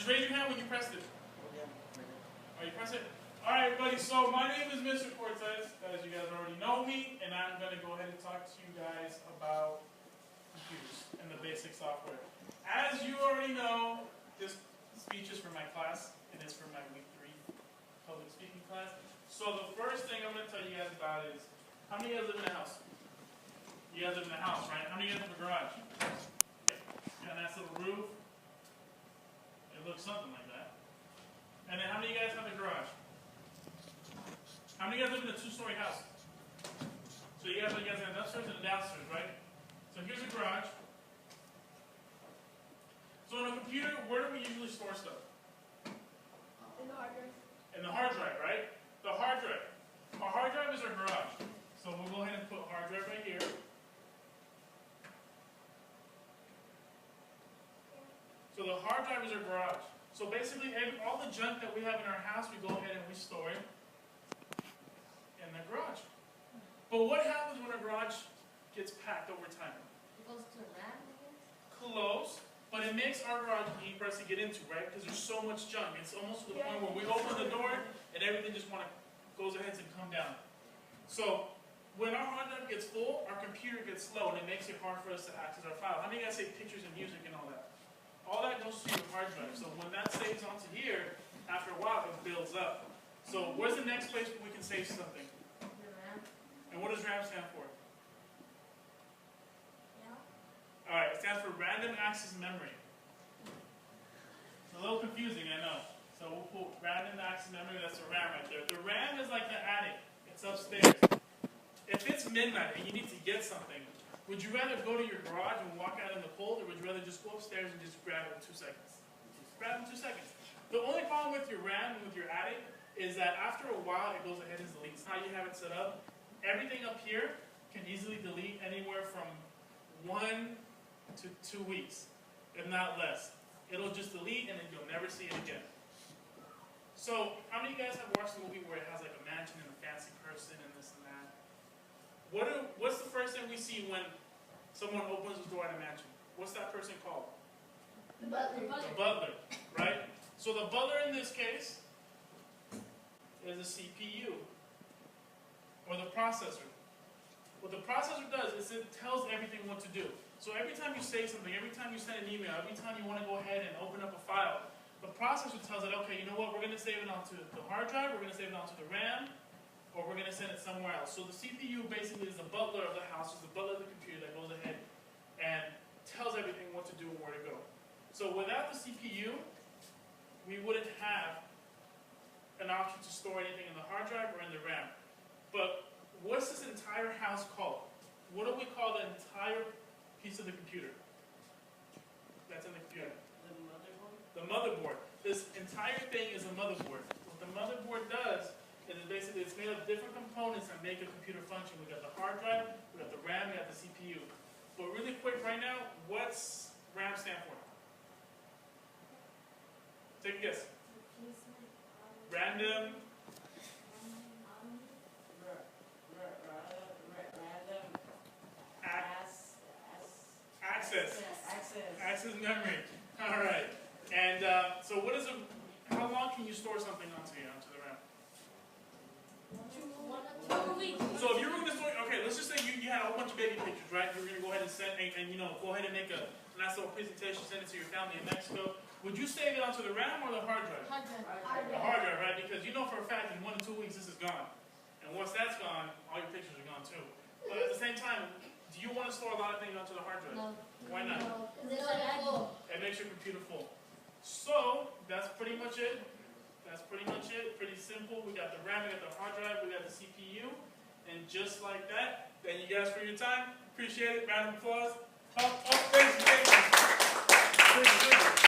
just raise your hand when you pressed it. Oh, you press it? Alright, everybody, so my name is Mr. Cortez. As you guys already know me, and I'm going to go ahead and talk to you guys about computers and the basic software. As you already know, this speech is for my class, and it's for my week 3 public speaking class. So the first thing I'm going to tell you guys about is, how many of you guys live in a house? You guys live in a house, right? How many of you guys have a garage? Got a nice little roof. It looks something like that. And then how many of you guys have a garage? How many of you guys live in a 2-story house? So you guys have an upstairs and a downstairs, right? So here's a garage. So on a computer, where do we usually store stuff? In the hard drive. In the hard drive, right? The hard drive. Our hard drive is our garage. So we'll go ahead and put hard drive right here. So the hard drive is our garage. So basically, all the junk that we have in our house, we go ahead and we store it in the garage. But what happens when a garage gets packed over time? It goes to RAM, I guess? Close, but it makes our garage easy for us to get into, right? Because there's so much junk. It's almost to the point where we open the door and everything just goes ahead and come down. So when our hard drive gets full, our computer gets slow, and it makes it hard for us to access our file. How many of you guys say pictures and music and all that? All that goes to your hard drive. So when that saves onto here, after a while, it builds up. So where's the next place where we can save something? The RAM. And what does RAM stand for? Yeah. All right, it stands for Random Access Memory. It's a little confusing, I know. So we'll put Random Access Memory, that's the RAM right there. The RAM is like the attic. It's upstairs. If it's midnight and you need to get something, would you rather go to your garage and walk out in the cold, or would you rather just go upstairs and just grab it in 2 seconds? Just grab it in 2 seconds. The only problem with your RAM and with your attic is that after a while, it goes ahead and deletes. How you have it set up, everything up here can easily delete anywhere from 1 to 2 weeks, if not less. It'll just delete and then you'll never see it again. So, how many of you guys have watched the movie where it has like a mansion and a fancy person and this and that? What's the first thing we see when someone opens the door at a mansion? What's that person called? The butler. The butler, right? So the butler in this case is a CPU, or the processor. What the processor does is it tells everything what to do. So every time you say something, every time you send an email, every time you want to go ahead and open up a file, the processor tells it, okay, you know what, we're going to save it onto the hard drive, we're going to save it onto the RAM, or we're going to send it somewhere else. So the CPU basically is the butler of the house, is the butler of the computer that goes ahead and tells everything what to do and where to go. So without the CPU, we wouldn't have an option to store anything in the hard drive or in the RAM. But what's this entire house called? What do we call the entire piece of the computer that's in the computer? The motherboard? The motherboard. This entire thing is a motherboard. What the motherboard does is basically it's made of different components that make a computer function. We got the hard drive, we got the RAM, we got the CPU. But really quick right now, what's RAM stand for? Take a guess. Random. Access. Access memory. All right. And so what is how long can you store something onto the RAM? 2 weeks. So if you were going to store, okay, let's just say you had a whole bunch of baby pictures, right? You were going to go ahead and send, and go ahead and make a nice little presentation, send it to your family in Mexico. Would you save it onto the RAM or the hard drive? Hard drive. The hard drive, right? Because you know for a fact in 1 to 2 weeks this is gone. And once that's gone, all your pictures are gone too. But at the same time, do you want to store a lot of things onto the hard drive? No. Why not? No. Because it's full. It makes your computer full. So, that's pretty much it. Pretty simple. We got the RAM, we got the hard drive, we got the CPU. And just like that, thank you guys for your time. Appreciate it. Round of applause. Thank you.